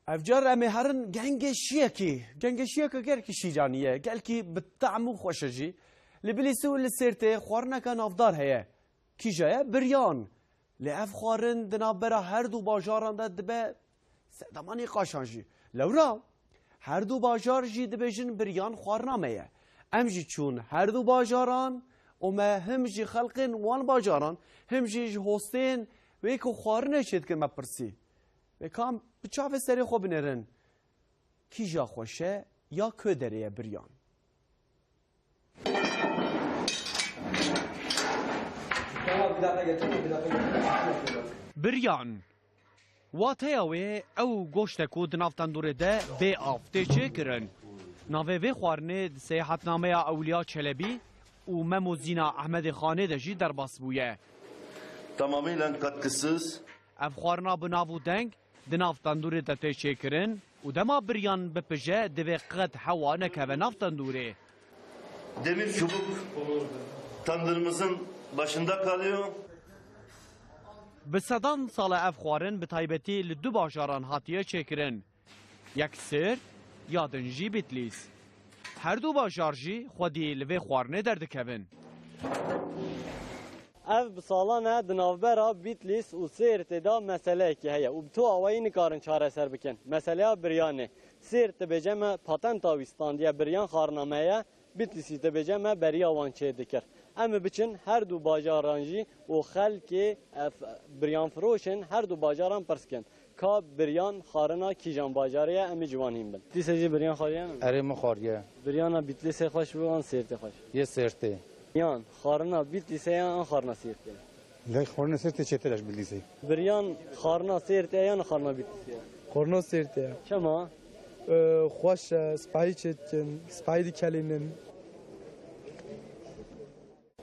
افجار امی هرن گنگشیه که گر کی شیجانیه گل کی بطعم و خوشجی لبلیسو لسرته خوارنا کان افدار هيا کی جایا بریان لاف خوارن دنابرا هر دو باجاران دبه سدمانی قاشانجی لورا هر دو باجار جی دبجن بریان خوارنا ميه امجی چون هر دو باجاران وما همجی خلقن وان باجاران همجی هوستین ویکو خوارنه چید که مپرسی وکام بچاف سری خوب نرن کی جا خوشه یا که دریه بریان بریان واتیاوی او گوشتکو دنافتن دوره ده به آفته چه کرن ناوه وی خوارنه سیحتنامه اولیا چلبی و مموزینا احمد خانه ده جی در باس بویه Tamamıyla katkısız. اف خوارنا بناوو دنگ دنافتن دوره ده ته چه کرن و دما بریان بپجه دوه قد حوا نکوه نافتن دوره Demir çubuk tandırımızın başında kalıyor. بسدان سال اف خوارن به تایبتی لدو باجاران هاتیه چکرن یک سر یا دنجی بیتلیس هر دو باجار جی خودی لوی خوارنه دردکوین ev bi salan e di navbera Bitlis û Sêrtê da meseleyekî heye û bi to awayî nikarin çareser bikin. Meseleya biryanê. Sêrt dibêje me patenta wî standiye biryan xarnameye Bitlisî dibêje me beriya wan çê dikir. Em ê biçin her du bajaran jî û xelkê biryan firoşin her du bajaran pirskin. Ka biryan xarina kîjan bajarê ye em ê ciwanîn bin. Bitlisê jî biryan xariye min? Erê min xariye. Biryana Bitlisê xweş bû an Sêrtê xweş? Yê Sêrtê. Yan xarina Bitlisê yan an xarina Sêrtê? لا خورنا سرت چته لش بلیزی Biryan xarina Sêrtê yan xarina Bitlisê? خورنا سرته Çema? خوش سپایی چتن سپایی دی کلینن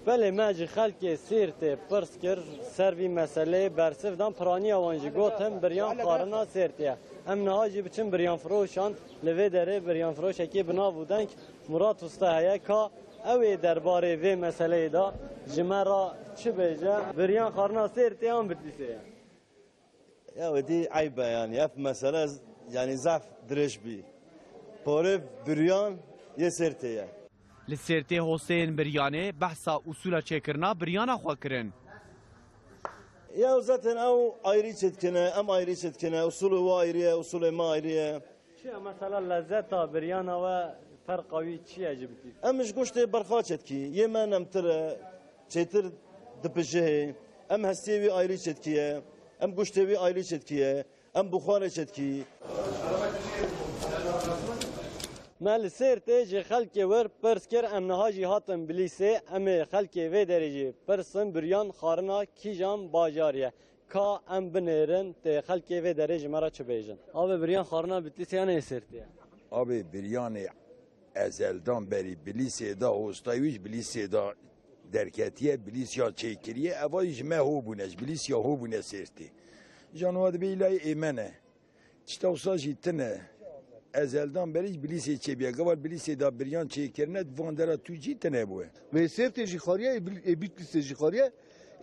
Belê me ji xelkê Sêrtê pirs kir ser vî meseleyê bersivdan piraniya wan jî gotin biryan xarina Sêrtê ye. Em niha jî biçin biryan firoşan li vê derê biryan firoşekê bi nav û deng Murat Usta heye ka ew ê derbarê vê meseleyê da ji me ra çi bêje biryan xarina Sêrtê yan Bitlisê ye. Ya ودي عيبة يعني hep mesele yani zaf direş bir. Pore büryan yeserteye. li Sêrtê Hosên biryanê behsa usula çêkirina biryana xwe kirin Ya zaten o ayrı çetkine, em ayrı çetkine, usulü o ayrıya, usulü ma ayrıya. Çi ye mesela lezzeta biryana ve ferqa wî çi ye ji Bitlisê? Em iş goştê berxa çetki, yemen em tire, çetir dipijê, em hestiyê wî ayrı çetkiye, em goştê wî ayrı çetkiye, em buxarê çetkî. Me li Sêrtê ji xelkê wir pirs kir em niha jî hatin bilîsê em ê xelkê vê derê jî pirsin biryan xarina kîjan bajarê ye. Ka em binêrin tê xelkê vê derê ji me ra çi bêjin. Avê biryan xarina Bitlisê yan ê Sêrtê ye? Abi biryanê ezeldan berî Bilisê da hostayî Bilisê da derketiye Bilisya çêkiriye eva ji me hobûne ji Bilisya hobûne Sêrtê. Janwa dibê îlayê êmene. Tişta wisa jî tune ezeldan berî Bilisê çêbiye gavar Bilisê da biryan çêkirine van dera tu jî tune bûye. ve serte jixariye Bitlis'e jixariye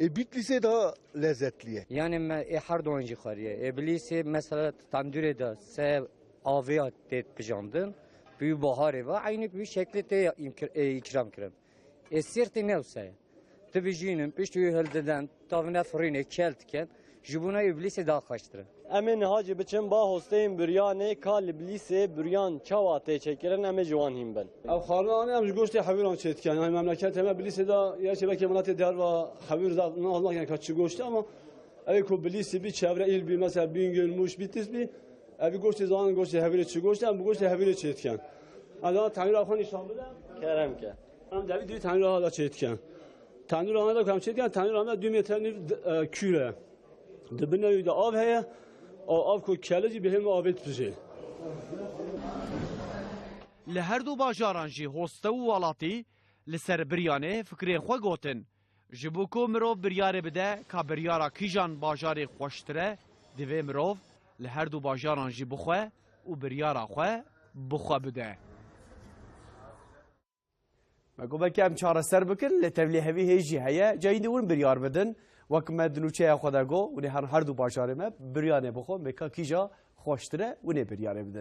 Bitlis'e daha lezzetliye. Yani her doğan jixariye. Bilîsê mesela tandûrê da se avêya tê pijandin büyü baharê ve aynı büyü şekli tê ikram kirin. Sêrtê ne wisa ye? Dibijînin piştî wî hildidin tavîne firînê kel dikin ji bo navê Bilîsê daha xweştir e. Em ê niha jî biçin ba hosteyên biryanê ka li Bilîsê biryan çawa tê çêkirin em ê ji wan hîn bin. Ev xarina em ji goştê hewîran çêdikin. Yani memleketê me Bilîsê da gerçi belki miletê derva hewîr naznak yani kaçı goştê ama ev ku Bilîsê bir çevre il bir mesela Bingöl, Muş, Bitlis bir ev goştê zaman goştê hewîrê çi goştê em bu goştê hewîrê çêdikin. Ada tanrı xwe nîşan bide. Kerem ke. Em devî duî tanrı da çêdikin. Tanrı da kam çêdikin tanrı da 2 metre nîv kûre. Dibine de av heye. Av ku keleci bir hem avê dipije. li her du bajaran jî hoste û welatî li ser biryanê fikrê xwe gotin ji bo ku mirov biryarê bide ka biryara kîjan bajarê xweştir e divê mirov li her du bajaran jî bixwe û biryara xwe bixwe bide me gobekî em çareser bikin li tevlî hevî hêjî heye cayî dîwin biryar bidin وەک me dinûçeya xwe de got û her du bajarê me biryanê bixwe mêka kîja خوشتره و نه بریاره بدن